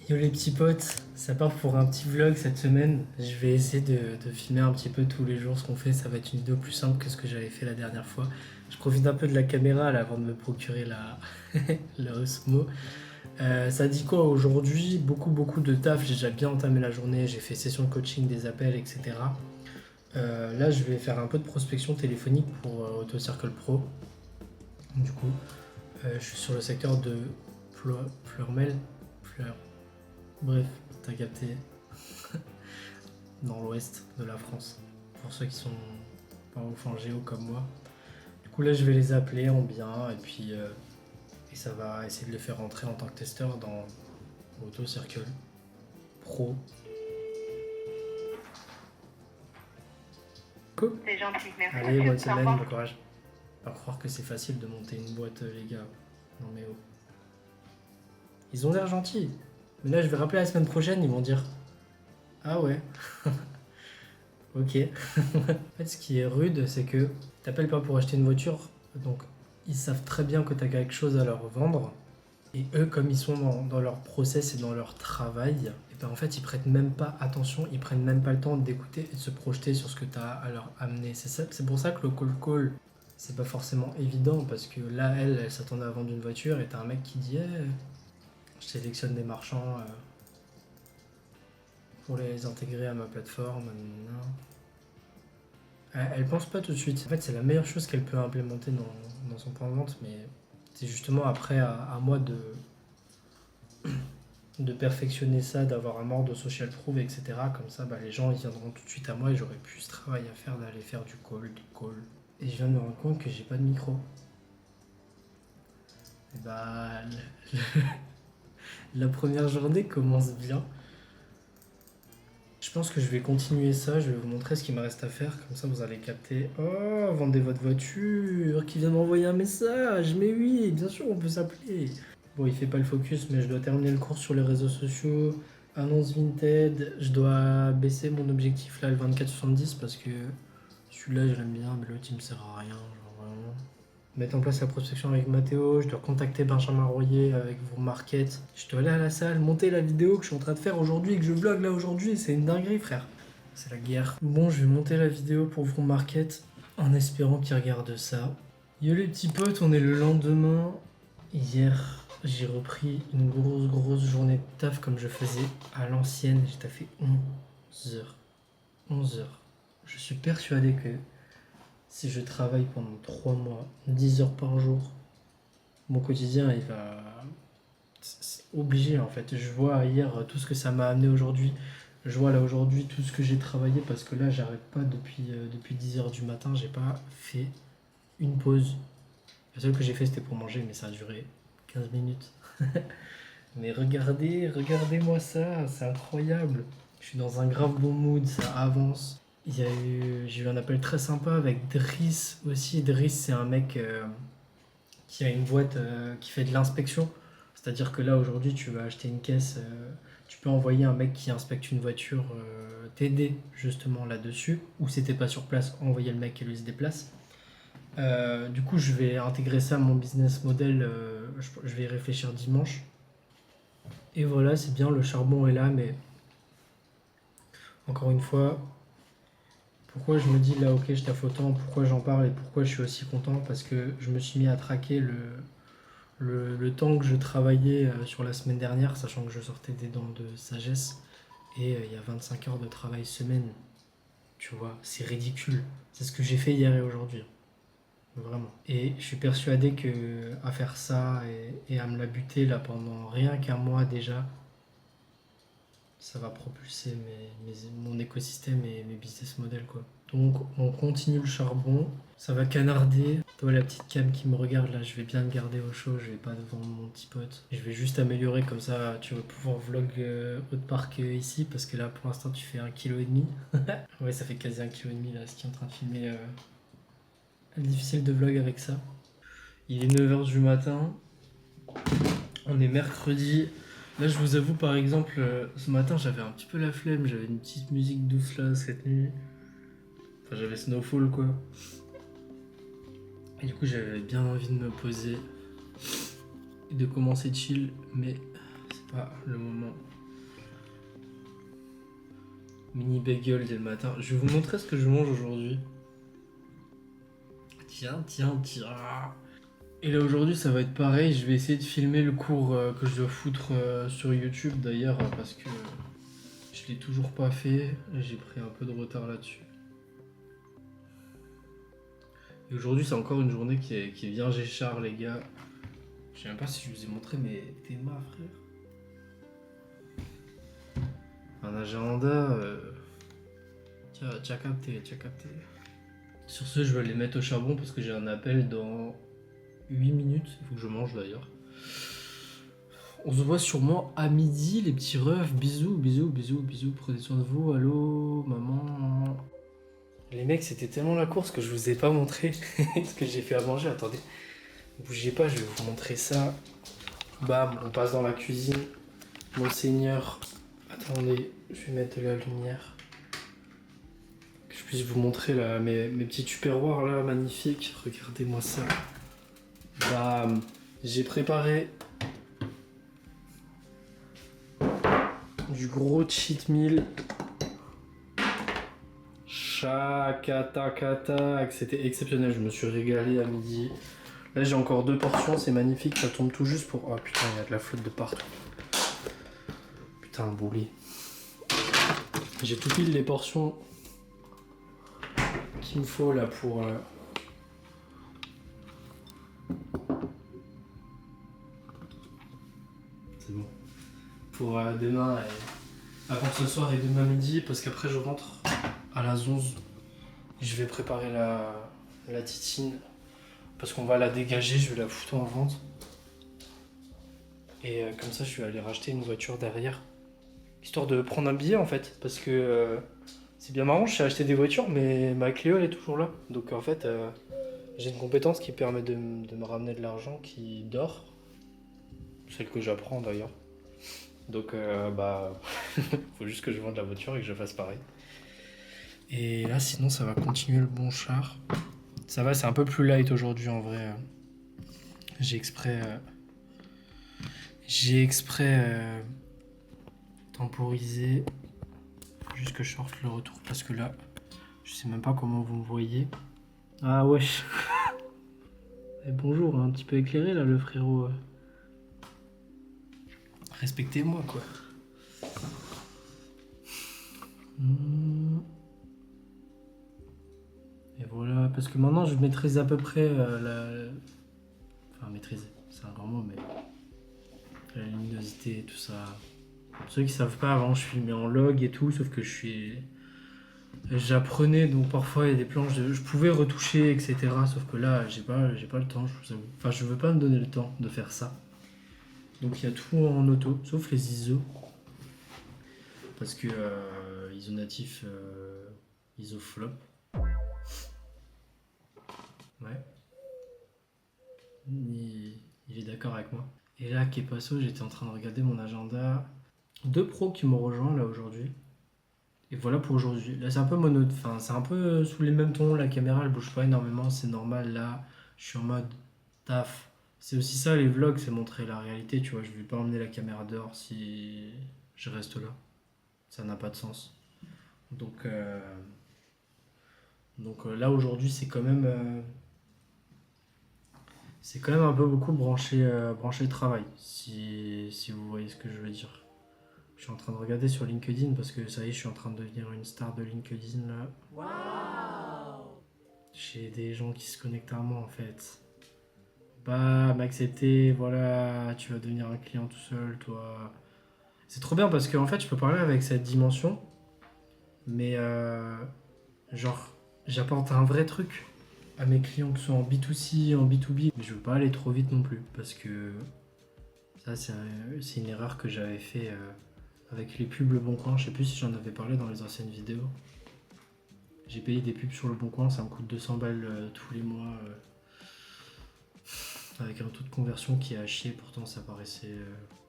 Yo les petits potes, ça part pour un petit vlog cette semaine. Je vais essayer de filmer un petit peu tous les jours ce qu'on fait. Ça va être une vidéo plus simple que ce que j'avais fait la dernière fois. Je profite un peu de la caméra là avant de me procurer la Osmo. Ça dit quoi aujourd'hui? Beaucoup de taf. J'ai déjà bien entamé la journée. J'ai fait session de coaching, des appels, etc. Là, je vais faire un peu de prospection téléphonique pour Auto Circle Pro. Du coup, je suis sur le secteur de Fleurmel. Fleur. Bref, t'as capté, dans l'ouest de la France, pour ceux qui sont pas ouf en géo comme moi. Du coup là je vais les appeler en bien et puis et ça va essayer de les faire rentrer en tant que testeur dans Auto Circle Pro. Cool. C'est gentil, merci. Allez, bonne Monsieur. Au semaine, revoir. bon courage. Pas croire que c'est facile de monter une boîte les gars. Non mais oh. Ils ont l'air gentils. Mais là je vais rappeler la semaine prochaine, ils vont dire ah ouais. Ok. En fait, ce qui est rude, c'est que t'appelles pas pour acheter une voiture, donc ils savent très bien que t'as quelque chose à leur vendre. Et eux, comme ils sont dans leur process et dans leur travail, et ben en fait, ils prêtent même pas attention, ils prennent même pas le temps d'écouter et de se projeter sur ce que t'as à leur amener. C'est pour ça que le call, c'est pas forcément évident, parce que là, elle s'attendait à vendre une voiture, et t'as un mec qui dit je sélectionne des marchands pour les intégrer à ma plateforme. Elle pense pas tout de suite. En fait, c'est la meilleure chose qu'elle peut implémenter dans son plan de vente, mais c'est justement après à moi de perfectionner ça, d'avoir un mort de social proof, etc. Comme ça, bah, les gens ils viendront tout de suite à moi et j'aurai plus ce travail à faire d'aller faire du call. Et je viens de me rendre compte que j'ai pas de micro. Et bah, la première journée commence bien. Je pense que je vais continuer ça, je vais vous montrer ce qu'il me reste à faire, comme ça vous allez capter. Oh, vendez votre voiture, qui vient m'envoyer un message, mais oui, bien sûr on peut s'appeler. Bon, il fait pas le focus, mais je dois terminer le cours sur les réseaux sociaux, annonce Vinted, je dois baisser mon objectif là, le 24-70, parce que celui-là je l'aime bien, mais l'autre il me sert à rien, genre vraiment. Mettre en place la prospection avec Mathéo, je dois contacter Benjamin Royer avec vos markets. Je dois aller à la salle, monter la vidéo que je suis en train de faire aujourd'hui et que je vlog là aujourd'hui. C'est une dinguerie, frère. C'est la guerre. Bon, je vais monter la vidéo pour vos markets en espérant qu'ils regardent ça. Yo les petits potes, on est le lendemain. Hier, j'ai repris une grosse journée de taf comme je faisais à l'ancienne. J'ai taffé 11 heures. 11 heures. Je suis persuadé que si je travaille pendant 3 mois, 10 heures par jour, mon quotidien, il va... C'est obligé en fait. Je vois hier tout ce que ça m'a amené aujourd'hui. Je vois là aujourd'hui tout ce que j'ai travaillé parce que là, j'arrête pas depuis 10 heures du matin. J'ai pas fait une pause. Le seul que j'ai fait, c'était pour manger, mais ça a duré 15 minutes. Mais regardez-moi ça, c'est incroyable. Je suis dans un grave bon mood, ça avance. J'ai eu un appel très sympa avec Driss aussi. Driss, c'est un mec qui a une boîte qui fait de l'inspection. C'est-à-dire que là, aujourd'hui, tu vas acheter une caisse, tu peux envoyer un mec qui inspecte une voiture t'aider justement là-dessus. Ou si t'es pas sur place, envoyer le mec qui lui se déplace. Du coup, je vais intégrer ça à mon business model. Je vais y réfléchir dimanche. Et voilà, c'est bien, le charbon est là, mais encore une fois, pourquoi je me dis là, ok, je taffe autant, pourquoi j'en parle et pourquoi je suis aussi content? Parce que je me suis mis à traquer le temps que je travaillais sur la semaine dernière, sachant que je sortais des dents de sagesse, et il y a 25 heures de travail semaine. Tu vois, c'est ridicule. C'est ce que j'ai fait hier et aujourd'hui. Vraiment. Et je suis persuadé que à faire ça et à me la buter là pendant rien qu'un mois déjà, ça va propulser mon écosystème et mes business models quoi. Donc on continue le charbon, ça va canarder. Toi la petite cam qui me regarde là, je vais bien me garder au chaud, je vais pas devant mon petit pote. Je vais juste améliorer comme ça, tu vas pouvoir vlog autre part que ici parce que là pour l'instant tu fais 1,5 kg. Ouais ça fait quasi 1,5 kg là ce qui est en train de filmer. Difficile de vlog avec ça. Il est 9 h du matin, on est mercredi. Là, je vous avoue, par exemple, ce matin, j'avais un petit peu la flemme. J'avais une petite musique douce là cette nuit. Enfin, j'avais Snowfall quoi. Et du coup, j'avais bien envie de me poser et de commencer chill, mais c'est pas le moment. Mini bagel dès le matin. Je vais vous montrer ce que je mange aujourd'hui. Tiens. Et là aujourd'hui ça va être pareil, je vais essayer de filmer le cours que je dois foutre sur YouTube d'ailleurs parce que je l'ai toujours pas fait, j'ai pris un peu de retard là-dessus. Et aujourd'hui c'est encore une journée qui est bien Géchard les gars. Je sais même pas si je vous ai montré mais t'es ma frère. Un agenda, t'as capté. Sur ce, je vais les mettre au charbon parce que j'ai un appel dans 8 minutes. Il faut que je mange d'ailleurs. On se voit sûrement à midi, les petits refs. Bisous. Prenez soin de vous. Allô, maman. Les mecs, c'était tellement la course que je vous ai pas montré ce que j'ai fait à manger. Attendez, bougez pas, je vais vous montrer ça. Bam, on passe dans la cuisine. Monseigneur. Attendez, je vais mettre de la lumière. Que je puisse vous montrer là, mes petits tupperwares là, magnifiques. Regardez-moi ça. Bam. J'ai préparé du gros cheat meal. Chakatakatak. C'était exceptionnel, je me suis régalé à midi. Là j'ai encore 2 portions, c'est magnifique, ça tombe tout juste pour... Oh putain, il y a de la flotte de partout. Putain, le boulet. J'ai tout pile les portions qu'il me faut là pour... C'est bon. Pour demain, avant ce soir et demain midi, parce qu'après je rentre à la 11. Je vais préparer la titine. Parce qu'on va la dégager, je vais la foutre en vente. Et comme ça, je vais aller racheter une voiture derrière. Histoire de prendre un billet en fait. Parce que c'est bien marrant, je sais acheter des voitures, mais ma Clio elle est toujours là. Donc en fait, j'ai une compétence qui permet de me ramener de l'argent qui dort. Celle que j'apprends d'ailleurs. Donc faut juste que je vende la voiture et que je fasse pareil. Et là sinon ça va continuer le bon char. Ça va, c'est un peu plus light aujourd'hui en vrai. J'ai exprès temporisé. Faut juste que je sorte le retour parce que là, je sais même pas comment vous me voyez. Ah wesh. Et bonjour, un petit peu éclairé là le frérot. Respectez-moi quoi. Et voilà, parce que maintenant je maîtrise à peu près Enfin maîtriser, c'est un grand mot mais... La luminosité et tout ça. Pour ceux qui savent pas, avant je filmais en log et tout, sauf que j'apprenais, donc parfois il y a des planches, je pouvais retoucher, etc. Sauf que là, j'ai pas le temps, je vous avoue. Enfin, je veux pas me donner le temps de faire ça. Donc il y a tout en auto, sauf les ISO. Parce que ISO natif, ISO flop. Ouais. Il est d'accord avec moi. Et là, Kepasso, j'étais en train de regarder mon agenda. 2 pros qui m'ont rejoint là aujourd'hui. Et voilà pour aujourd'hui. Là, c'est un peu enfin, c'est un peu sous les mêmes tons. La caméra, elle bouge pas énormément, c'est normal. Là, je suis en mode taf. C'est aussi ça, les vlogs, c'est montrer la réalité, tu vois. Je vais pas emmener la caméra dehors si je reste là. Ça n'a pas de sens. Donc là, aujourd'hui, c'est quand même un peu beaucoup branché travail, si vous voyez ce que je veux dire. Je suis en train de regarder sur LinkedIn parce que ça y est, je suis en train de devenir une star de LinkedIn là. Waouh! J'ai des gens qui se connectent à moi en fait. Bah, m'accepter, voilà, tu vas devenir un client tout seul, toi. C'est trop bien parce qu'en fait, je peux parler avec cette dimension, mais genre, j'apporte un vrai truc à mes clients, que ce soit en B2C, en B2B. Mais je veux pas aller trop vite non plus parce que ça, c'est une erreur que j'avais fait. Avec les pubs Le Bon Coin, je sais plus si j'en avais parlé dans les anciennes vidéos. J'ai payé des pubs sur Le Bon Coin, ça me coûte 200 balles tous les mois. Avec un taux de conversion qui est à chier, pourtant ça paraissait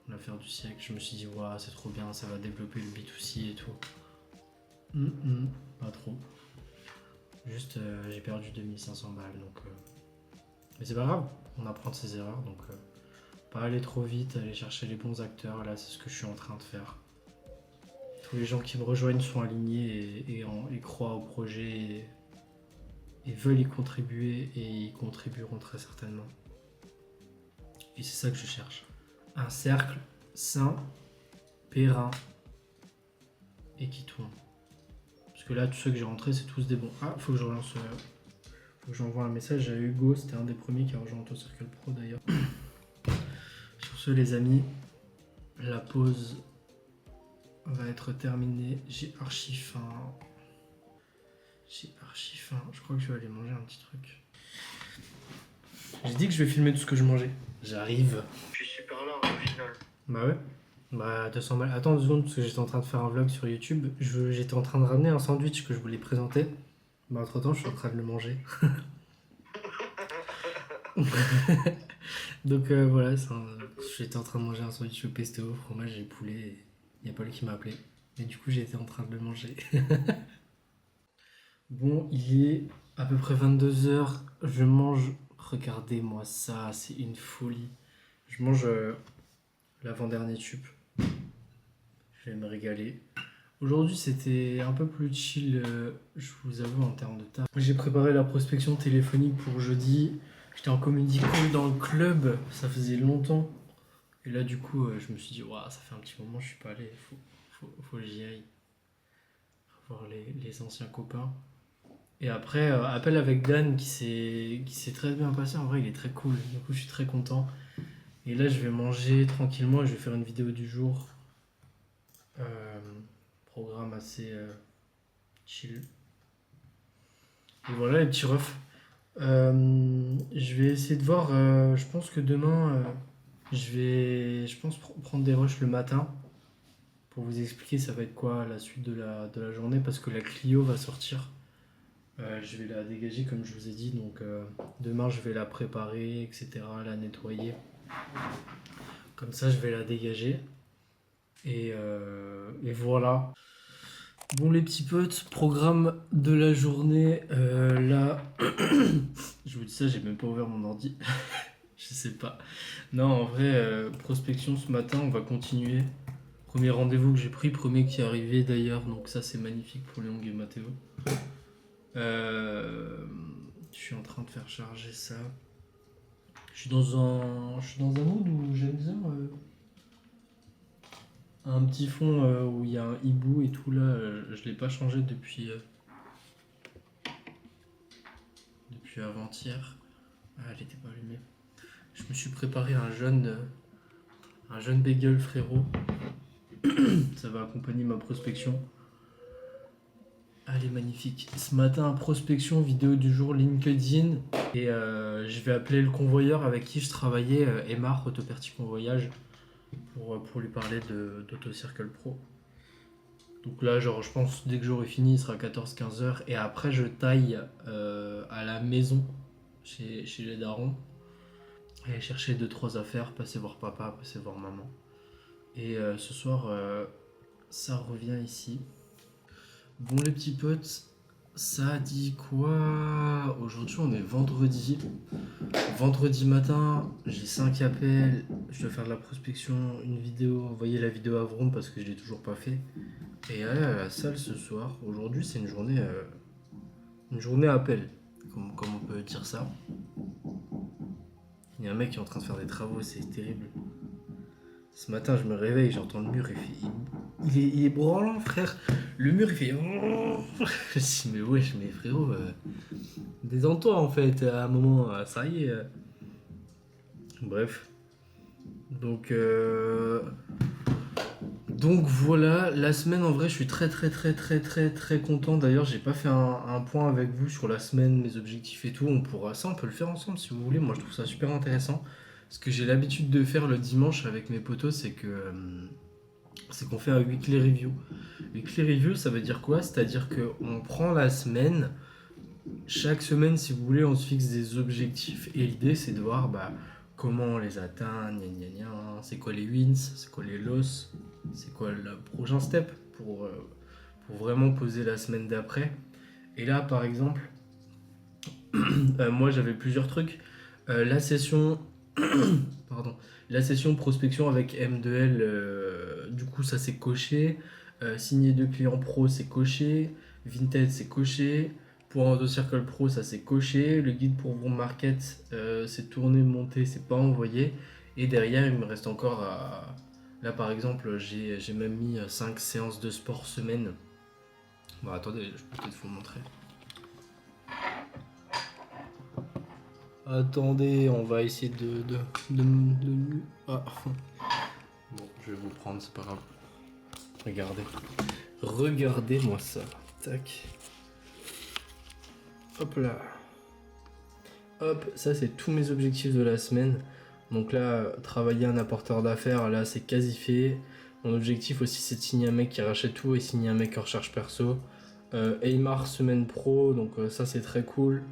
l'affaire du siècle. Je me suis dit, waouh, c'est trop bien, ça va développer le B2C et tout. Pas trop. Juste, j'ai perdu 2500 balles, donc... Mais c'est pas grave, on apprend de ses erreurs, donc... Pas aller trop vite, aller chercher les bons acteurs, là c'est ce que je suis en train de faire. tous les gens qui me rejoignent sont alignés et croient au projet et veulent y contribuer et y contribueront très certainement. Et c'est ça que je cherche. Un cercle sain, périn et qui tourne. Parce que là, tous ceux que j'ai rentrés, c'est tous des bons. Ah, faut que je relance. Faut que j'envoie un message à Hugo. C'était un des premiers qui a rejoint AutoCircle Pro d'ailleurs. Sur ce, les amis, la pause va être terminée. J'ai archi faim. Je crois que je vais aller manger un petit truc. J'ai dit que je vais filmer tout ce que je mangeais. J'arrive. Je suis super large au final. Bah ouais. Bah 200 balles. Attends 2 secondes parce que j'étais en train de faire un vlog sur YouTube. J'étais en train de ramener un sandwich que je voulais présenter. Bah entre temps je suis en train de le manger. Donc voilà, j'étais en train de manger un sandwich au pesto, fromage et poulet. Et il y a Paul qui m'a appelé. Et du coup j'étais en train de le manger. Bon, il est à peu près 22h. Je mange. Regardez-moi ça, c'est une folie. Je mange l'avant-dernier tube. Je vais me régaler. Aujourd'hui, c'était un peu plus chill, je vous avoue, en termes de taf. J'ai préparé la prospection téléphonique pour jeudi. J'étais en community call dans le club, ça faisait longtemps. Et là, du coup, je me suis dit, waouh, ça fait un petit moment, je suis pas allé. Faut que j'y aille. Voir les anciens copains. Et après, appel avec Dan qui s'est très bien passé. En vrai, il est très cool. Du coup, je suis très content. Et là, je vais manger tranquillement et je vais faire une vidéo du jour. Programme assez chill. Et voilà les petits refs. Je vais essayer de voir. Je pense que demain, je pense prendre des rushs le matin. Pour vous expliquer, ça va être quoi la suite de la journée. Parce que la Clio va sortir. Je vais la dégager comme je vous ai dit. Donc demain, je vais la préparer, etc. La nettoyer. Comme ça, je vais la dégager. Et voilà. Bon les petits potes, programme de la journée. Là, je vous dis ça, j'ai même pas ouvert mon ordi. Je sais pas. Non, en vrai, prospection ce matin, on va continuer. Premier rendez-vous que j'ai pris, premier qui est arrivé d'ailleurs. Donc ça, c'est magnifique pour Léon et Mathéo. Je suis en train de faire charger ça. Je suis dans un mood où j'aime bien un petit fond où il y a un hibou et tout là. Je l'ai pas changé depuis avant-hier. Ah, elle était pas allumée. Je me suis préparé un jeune bagel frérot. Ça va accompagner ma prospection. Elle est magnifique. Ce matin, prospection, vidéo du jour LinkedIn. Et je vais appeler le convoyeur avec qui je travaillais, Emar, Autoperti Convoyage, pour lui parler d'AutoCircle Pro. Donc là, genre, je pense dès que j'aurai fini, il sera 14-15 heures. Et après, je taille à la maison, chez les darons. Aller chercher 2-3 affaires, passer voir papa, passer voir maman. Et ce soir, ça revient ici. Bon les petits potes, ça dit quoi? Aujourd'hui on est vendredi. Vendredi matin, j'ai 5 appels. Je dois faire de la prospection, une vidéo, envoyer la vidéo à Vroom parce que je l'ai toujours pas fait. Et aller à la salle ce soir. Aujourd'hui c'est une journée appel, comme on peut dire ça. Il y a un mec qui est en train de faire des travaux, c'est terrible. Ce matin, je me réveille, j'entends le mur, il est branlant, frère. Le mur, il fait. Je dis, mais wesh, mais frérot, détends-toi en fait, à un moment, ça y est. Bref. Donc voilà, la semaine en vrai, je suis très content. D'ailleurs, j'ai pas fait un point avec vous sur la semaine, mes objectifs et tout. On peut le faire ensemble si vous voulez. Moi, je trouve ça super intéressant. Ce que j'ai l'habitude de faire le dimanche avec mes potos, c'est qu'on fait un weekly review. Weekly review, ça veut dire quoi? C'est-à-dire qu'on prend la semaine. Chaque semaine, si vous voulez, on se fixe des objectifs. Et l'idée, c'est de voir comment on les atteint, c'est quoi les wins, c'est quoi les losses, c'est quoi le prochain step pour vraiment poser la semaine d'après. Et là, par exemple, moi, j'avais plusieurs trucs. La session prospection avec M2L, du coup, ça s'est coché. Signer de clients pro, c'est coché. Vinted, c'est coché. Pour Auto Circle Pro, ça c'est coché. Le guide pour Vroom Market, c'est tourné, monté, c'est pas envoyé. Et derrière, il me reste encore à. Là, par exemple, j'ai même mis 5 séances de sport semaine. Bon, attendez, je peux peut-être vous montrer. Attendez, on va essayer Ah. Bon, je vais vous prendre, c'est pas grave. Regardez. Regardez-moi ça. Tac. Hop là. Hop, ça c'est tous mes objectifs de la semaine. Donc là, travailler un apporteur d'affaires, là c'est quasi fait. Mon objectif aussi c'est de signer un mec qui rachète tout et signer un mec en recherche perso. Aymar semaine pro, donc ça c'est très cool.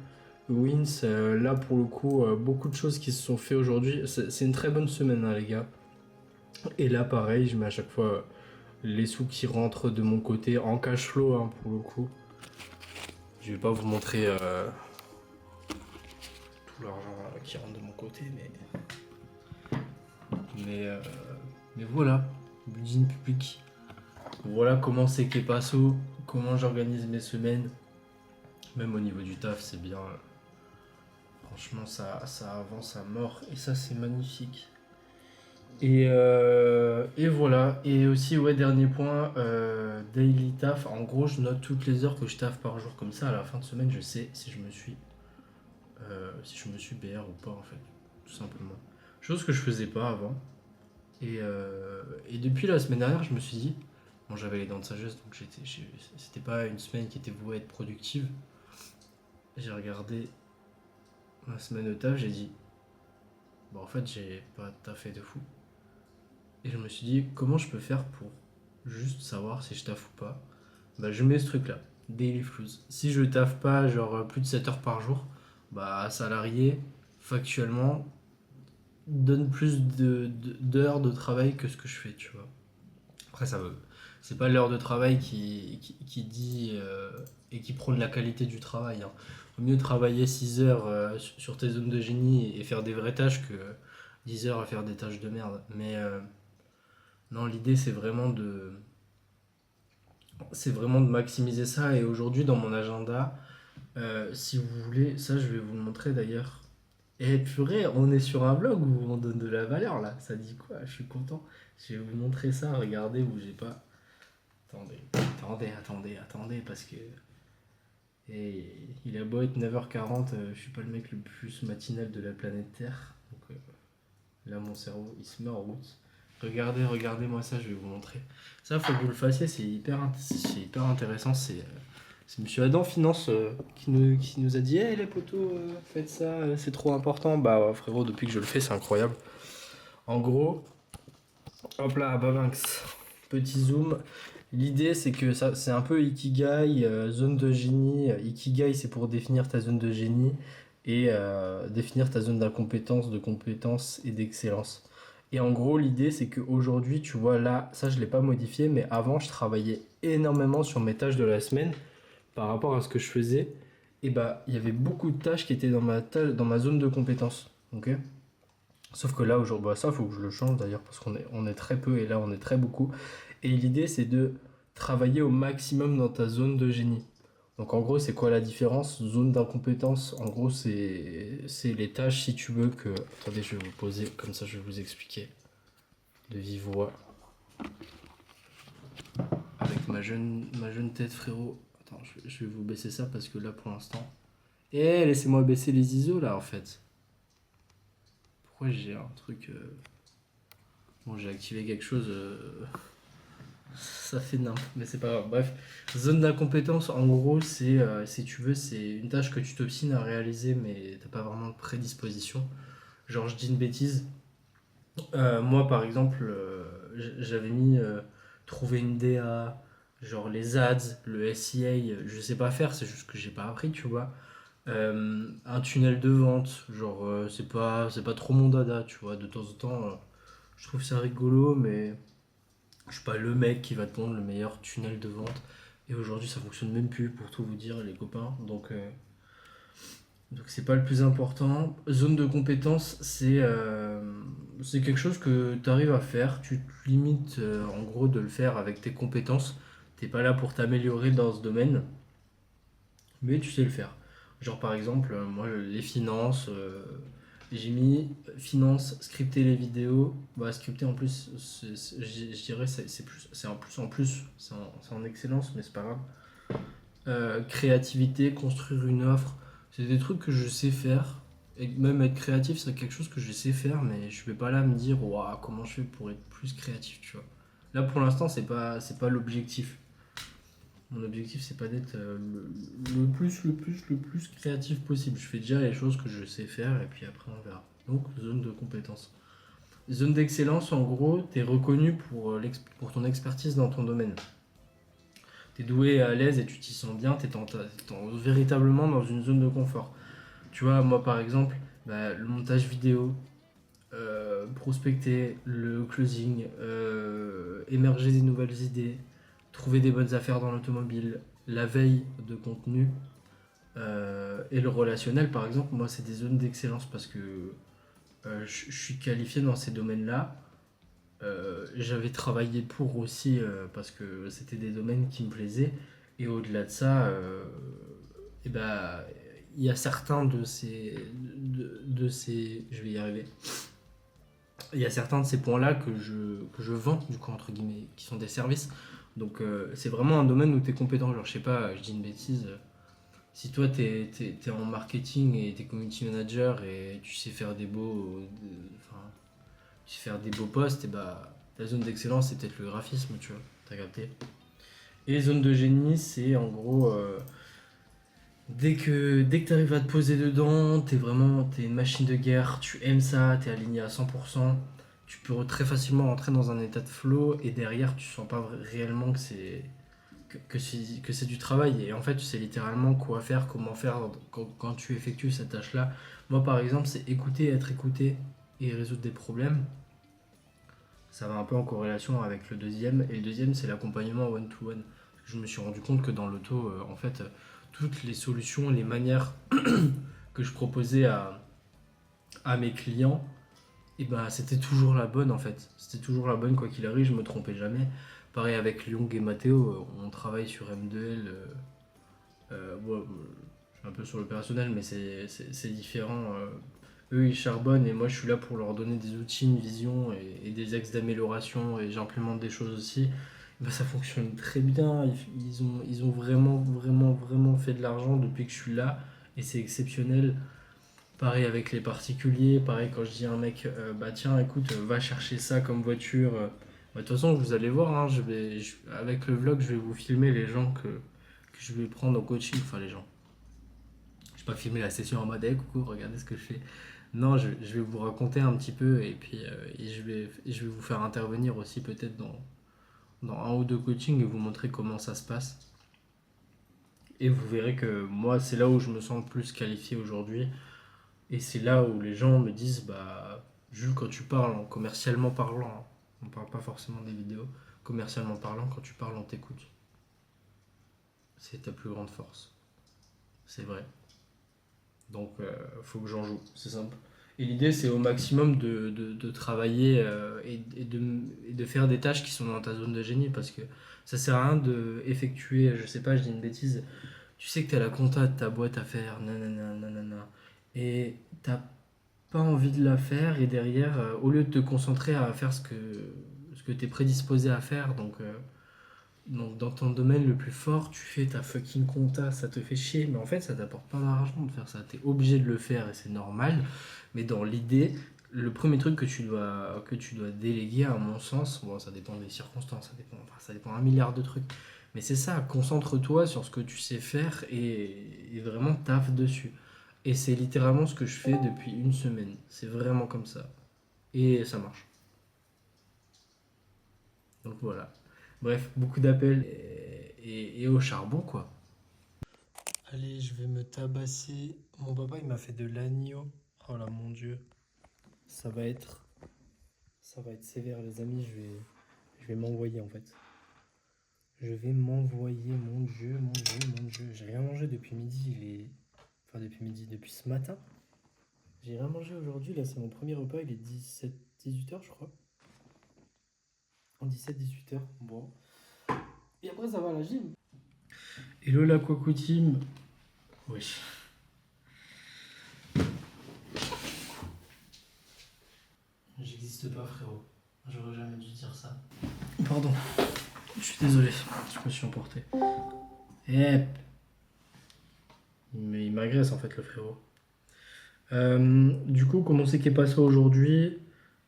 Wins, là pour le coup, beaucoup de choses qui se sont fait aujourd'hui. C'est une très bonne semaine hein, les gars. Et là pareil, je mets à chaque fois les sous qui rentrent de mon côté en cash flow hein, pour le coup. Je vais pas vous montrer tout l'argent qui rentre de mon côté, mais voilà, budget public. Voilà comment c'est qu'est Passo, comment j'organise mes semaines. Même au niveau du taf, c'est bien. Franchement, ça avance à mort et ça, c'est magnifique. Et voilà. Et aussi, ouais, dernier point, daily taf. En gros, je note toutes les heures que je taffe par jour. Comme ça, à la fin de semaine, je sais si je me suis BR ou pas, en fait. Tout simplement. Chose que je faisais pas avant. Et depuis la semaine dernière, je me suis dit, bon, j'avais les dents de sagesse, donc c'était pas une semaine qui était vouée à être productive. J'ai regardé ma semaine de taf, j'ai dit, bon, en fait, j'ai pas taffé de fou. Et je me suis dit, comment je peux faire pour juste savoir si je taffe ou pas. Bah, je mets ce truc-là, daily flues. Si je taffe pas, genre plus de 7 heures par jour, bah, salarié, factuellement, donne plus d'heures de travail que ce que je fais, tu vois. Après, c'est pas l'heure de travail qui dit et qui prône la qualité du travail. Hein. Vaut mieux travailler 6 heures sur tes zones de génie et faire des vraies tâches que 10 heures à faire des tâches de merde. Mais non, l'idée c'est vraiment de maximiser ça. Et aujourd'hui, dans mon agenda, si vous voulez, ça je vais vous le montrer d'ailleurs. Et purée, on est sur un vlog où on donne de la valeur là. Ça dit quoi? Je suis content. Je vais vous montrer ça. Regardez où j'ai pas. Attendez, parce que. Et il a beau être 9h40, je suis pas le mec le plus matinal de la planète Terre. Donc là, mon cerveau, il se met en route. Regardez-moi ça, je vais vous montrer. Ça, faut que vous le fassiez, c'est hyper intéressant. C'est Monsieur Adam Finance qui nous a dit hey, les potos, faites ça, c'est trop important. Bah, ouais, frérot, depuis que je le fais, c'est incroyable. En gros, hop là, Bavinx, petit zoom. L'idée, c'est que ça, c'est un peu Ikigai, zone de génie. Ikigai, c'est pour définir ta zone de génie et définir ta zone d'incompétence, de compétence et d'excellence. Et en gros, l'idée, c'est qu'aujourd'hui, tu vois, là, ça, je ne l'ai pas modifié, mais avant, je travaillais énormément sur mes tâches de la semaine par rapport à ce que je faisais. Et bah, il y avait beaucoup de tâches qui étaient dans ma zone de compétence. Ok. Sauf que là, aujourd'hui, bah, ça, il faut que je le change d'ailleurs, parce on est très peu et là, on est très beaucoup. Et l'idée, c'est de travailler au maximum dans ta zone de génie. Donc en gros, c'est quoi la différence? Zone d'incompétence, en gros, c'est les tâches, si tu veux, que... Attendez, je vais vous poser, comme ça je vais vous expliquer de vive voix. Avec ma jeune tête, frérot. Attends, je vais vous baisser ça parce que là, pour l'instant... Eh, laissez-moi baisser les ISO, là, en fait. Pourquoi j'ai un truc... Bon, j'ai activé quelque chose... Ça fait nimp, mais c'est pas grave. Bref, zone d'incompétence, en gros, c'est, si tu veux, c'est une tâche que tu t'obstines à réaliser, mais t'as pas vraiment de prédisposition. Genre, je dis une bêtise. Moi, par exemple, j'avais mis trouver une DA, genre les ads, le SEA, je sais pas faire, c'est juste que j'ai pas appris, tu vois. Un tunnel de vente, genre, c'est pas trop mon dada, tu vois. De temps en temps, je trouve ça rigolo, mais je suis pas le mec qui va te pondre le meilleur tunnel de vente. Et aujourd'hui, ça fonctionne même plus pour tout vous dire, les copains. Donc c'est pas le plus important. Zone de compétence, c'est quelque chose que tu arrives à faire. Tu te limites en gros de le faire avec tes compétences. T'es pas là pour t'améliorer dans ce domaine, mais tu sais le faire. Genre par exemple, moi les finances, j'ai mis finance, scripter les vidéos. Bah scripter en plus, je dirais c'est plus, c'est en plus c'est en excellence, mais c'est pas grave. Créativité, construire une offre, c'est des trucs que je sais faire. Et même être créatif, c'est quelque chose que je sais faire, mais je vais pas là me dire, waouh, comment je fais pour être plus créatif, tu vois. Là, pour l'instant, c'est pas l'objectif. Mon objectif, c'est pas d'être le plus créatif possible. Je fais déjà les choses que je sais faire, et puis après, on verra. Donc, zone de compétence. Zone d'excellence, en gros, tu es reconnu pour ton expertise dans ton domaine. Tu es doué et à l'aise et tu t'y sens bien, tu es véritablement dans une zone de confort. Tu vois, moi par exemple, bah, le montage vidéo, prospecter, le closing, émerger des nouvelles idées, trouver des bonnes affaires dans l'automobile, la veille de contenu et le relationnel par exemple, moi c'est des zones d'excellence parce que je suis qualifié dans ces domaines-là. J'avais travaillé pour aussi parce que c'était des domaines qui me plaisaient. Et au-delà de ça, et ben, il y a certains de ces. Je vais y arriver. Il y a certains de ces points-là que je vends, du coup, entre guillemets, qui sont des services. Donc, c'est vraiment un domaine où tu es compétent. Genre, je sais pas, je dis une bêtise. Si toi, t'es en marketing et t'es community manager et tu sais faire enfin, tu sais faire des beaux posts, et bah, la zone d'excellence, c'est peut-être le graphisme, tu vois. T'as capté. Et les zones de génie, c'est en gros, dès que tu arrives à te poser dedans, t'es une machine de guerre, tu aimes ça, t'es aligné à 100%, tu peux très facilement rentrer dans un état de flow et derrière tu sens pas réellement que c'est du travail. Et en fait, tu sais littéralement quoi faire, comment faire quand tu effectues cette tâche-là. Moi, par exemple, c'est écouter, être écouté et résoudre des problèmes. Ça va un peu en corrélation avec le deuxième. Et le deuxième, c'est l'accompagnement one-to-one. Je me suis rendu compte que dans l'auto, en fait, toutes les solutions, les manières que je proposais à mes clients, et ben, c'était toujours la bonne en fait. C'était toujours la bonne, quoi qu'il arrive, je me trompais jamais. Pareil avec Lyong et Mathéo, on travaille sur M2L. Bon, je suis un peu sur l'opérationnel, mais c'est différent. Eux, ils charbonnent et moi, je suis là pour leur donner des outils, une vision et des axes d'amélioration et j'implémente des choses aussi. Ben, ça fonctionne très bien. Ils ont vraiment, vraiment, vraiment fait de l'argent depuis que je suis là et c'est exceptionnel. Pareil avec les particuliers, pareil quand je dis à un mec, bah tiens, écoute, va chercher ça comme voiture. Bah, de toute façon, vous allez voir, hein, avec le vlog, je vais vous filmer les gens que je vais prendre au coaching, enfin les gens. Je vais pas filmer la session en mode, hey, coucou, regardez ce que je fais. Non, je vais vous raconter un petit peu et puis je vais vous faire intervenir aussi peut-être dans un ou deux coachings et vous montrer comment ça se passe. Et vous verrez que moi, c'est là où je me sens le plus qualifié aujourd'hui. Et c'est là où les gens me disent, bah, Jules, quand tu parles, commercialement parlant, hein, on parle pas forcément des vidéos, commercialement parlant, quand tu parles, on t'écoute. C'est ta plus grande force. C'est vrai. Donc, faut que j'en joue, c'est simple. Et l'idée, c'est au maximum de travailler et de faire des tâches qui sont dans ta zone de génie parce que ça sert à rien d'effectuer, je sais pas, je dis une bêtise, tu sais que t'as la compta de ta boîte à faire, nanana, nanana, et t'as pas envie de la faire et derrière, au lieu de te concentrer à faire ce que tu es prédisposé à faire, donc dans ton domaine le plus fort, tu fais ta fucking compta, ça te fait chier, mais en fait ça t'apporte pas d'argent de faire ça, tu es obligé de le faire et c'est normal, mais dans l'idée, le premier truc que tu dois déléguer à mon sens, bon ça dépend des circonstances, ça dépend un milliard de trucs, mais c'est ça, concentre-toi sur ce que tu sais faire et vraiment taffe dessus. Et c'est littéralement ce que je fais depuis une semaine. C'est vraiment comme ça. Et ça marche. Donc voilà. Bref, beaucoup d'appels et au charbon, quoi. Allez, je vais me tabasser. Mon papa, il m'a fait de l'agneau. Oh là, mon Dieu. Ça va être, ça va être sévère, les amis. Je vais m'envoyer, en fait. Je vais m'envoyer, mon Dieu, mon Dieu, mon Dieu. J'ai rien mangé depuis midi. Enfin, depuis midi, depuis ce matin. J'ai rien mangé aujourd'hui. Là, c'est mon premier repas. Il est 18h, je crois. En 17-18h. Bon. Et après, ça va à la gym. Hello la Kwaku Team. Wesh. J'existe pas, frérot. J'aurais jamais dû dire ça. Pardon. Je suis désolé. Je me suis emporté. Mais il m'agresse en fait, le frérot. Du coup, comment c'est qu'est passé aujourd'hui?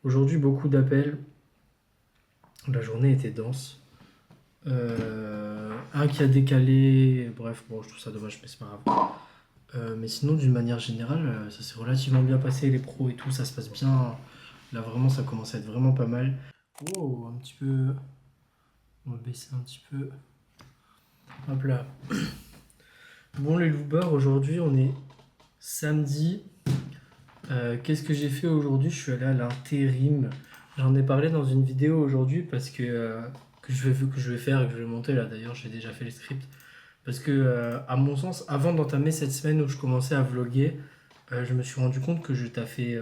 Aujourd'hui, beaucoup d'appels. La journée était dense. Un qui a décalé. Bref, bon, je trouve ça dommage, mais c'est pas grave. Mais sinon, d'une manière générale, ça s'est relativement bien passé. Les pros et tout, ça se passe bien. Là, vraiment, ça commence à être vraiment pas mal. Wow, un petit peu. On va baisser un petit peu. Hop là. Bon, les loupards, aujourd'hui, on est samedi. Qu'est-ce que j'ai fait aujourd'hui? Je suis allé à l'intérim. J'en ai parlé dans une vidéo aujourd'hui parce que je vais faire et que je vais monter là. D'ailleurs, j'ai déjà fait les scripts. Parce que, à mon sens, avant d'entamer cette semaine où je commençais à vlogger, je me suis rendu compte que je taffais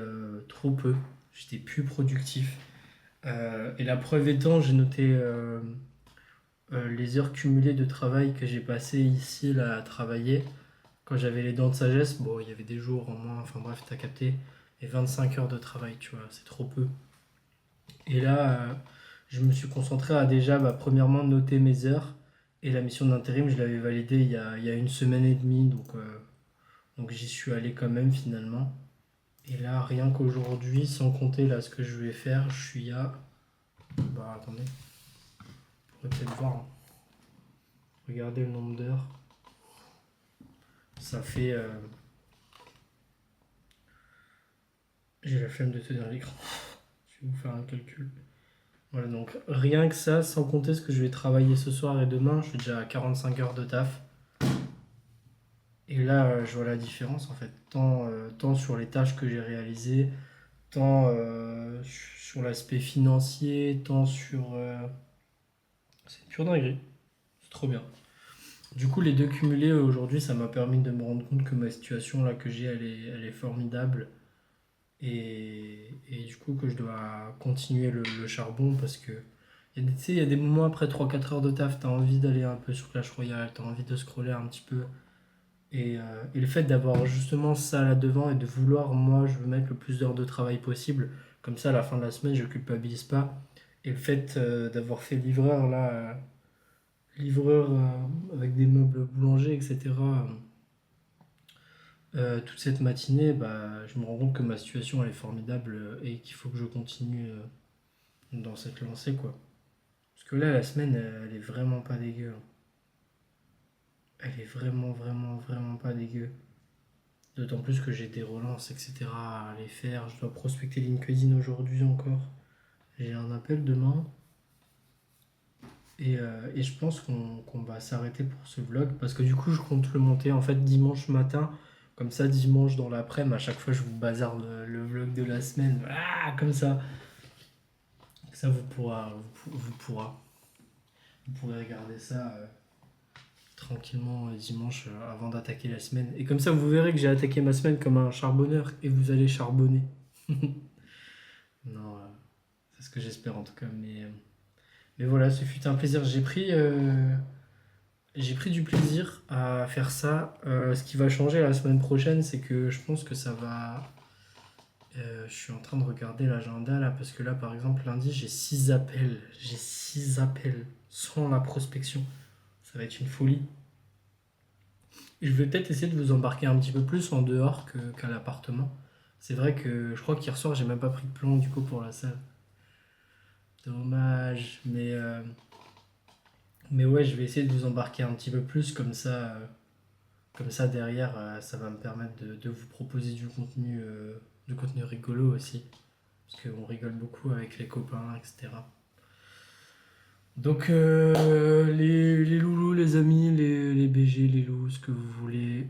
trop peu. J'étais plus productif. Et la preuve étant, j'ai noté les heures cumulées de travail que j'ai passées ici là, à travailler. Quand j'avais les dents de sagesse, bon, il y avait des jours en moins, enfin bref, t'as capté. Et 25 heures de travail, tu vois, c'est trop peu. Et là, je me suis concentré à déjà, premièrement, noter mes heures. Et la mission d'intérim, je l'avais validée il y a une semaine et demie, donc j'y suis allé quand même finalement. Et là, rien qu'aujourd'hui, sans compter là ce que je vais faire, je suis à. Bah attendez, vous pourrez peut-être voir, hein. Regardez le nombre d'heures. Ça fait. J'ai la flemme de tenir l'écran. Je vais vous faire un calcul. Voilà, donc rien que ça, sans compter ce que je vais travailler ce soir et demain, je suis déjà à 45 heures de taf. Et là, je vois la différence en fait, tant sur les tâches que j'ai réalisées, tant sur l'aspect financier, tant sur. C'est une pure dinguerie. C'est trop bien. Du coup, les deux cumulés aujourd'hui, ça m'a permis de me rendre compte que ma situation là que j'ai, elle est formidable. Et du coup, que je dois continuer le charbon parce que. Tu sais, il y a des moments après 3-4 heures de taf, t'as envie d'aller un peu sur Clash Royale, t'as envie de scroller un petit peu. Et le fait d'avoir justement ça là devant et de vouloir, moi, je veux mettre le plus d'heures de travail possible, comme ça à la fin de la semaine, je culpabilise pas. Et le fait d'avoir fait livreur là, livreur avec des meubles boulangers, etc., toute cette matinée, je me rends compte que ma situation elle est formidable et qu'il faut que je continue dans cette lancée quoi. Parce que là, la semaine, elle est vraiment pas dégueu, hein. Elle est vraiment, vraiment, vraiment pas dégueu. D'autant plus que j'ai des relances, etc. à aller faire. Je dois prospecter LinkedIn aujourd'hui encore. J'ai un appel demain. Et je pense qu'on va s'arrêter pour ce vlog. Parce que du coup, je compte le monter en fait dimanche matin. Comme ça, dimanche dans l'après-midi, à chaque fois, je vous bazarde le vlog de la semaine. Ah, comme ça. Ça, vous pourrez regarder ça tranquillement dimanche avant d'attaquer la semaine. Et comme ça, vous verrez que j'ai attaqué ma semaine comme un charbonneur et vous allez charbonner. Non, c'est ce que j'espère en tout cas. Mais voilà, ce fut un plaisir. J'ai pris du plaisir à faire ça. Ce qui va changer la semaine prochaine, c'est que je pense que ça va. Je suis en train de regarder l'agenda là, parce que là, par exemple, lundi, j'ai 6 appels. J'ai 6 appels sans la prospection. Ça va être une folie. Et je vais peut-être essayer de vous embarquer un petit peu plus en dehors qu'à l'appartement. C'est vrai que je crois qu'hier soir, j'ai même pas pris de plan du coup pour la salle. Dommage. Mais ouais, je vais essayer de vous embarquer un petit peu plus, comme ça derrière, ça va me permettre de vous proposer du contenu rigolo aussi. Parce qu'on rigole beaucoup avec les copains, etc. Donc les loulous, les amis, les BG, les loups, ce que vous voulez.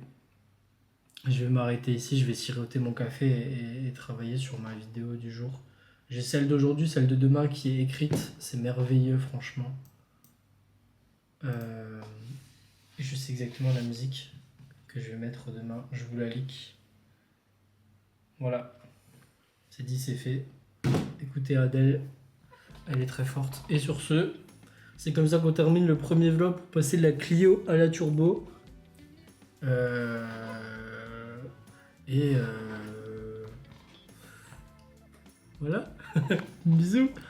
Je vais m'arrêter ici, je vais siroter mon café et travailler sur ma vidéo du jour. J'ai celle d'aujourd'hui, celle de demain qui est écrite, c'est merveilleux franchement. Je sais exactement la musique que je vais mettre demain. Je vous la leak. Voilà. C'est dit, c'est fait. Écoutez Adèle, elle est très forte. Et sur ce, c'est comme ça qu'on termine le premier vlog pour passer de la Clio à la Turbo. Voilà. Bisous.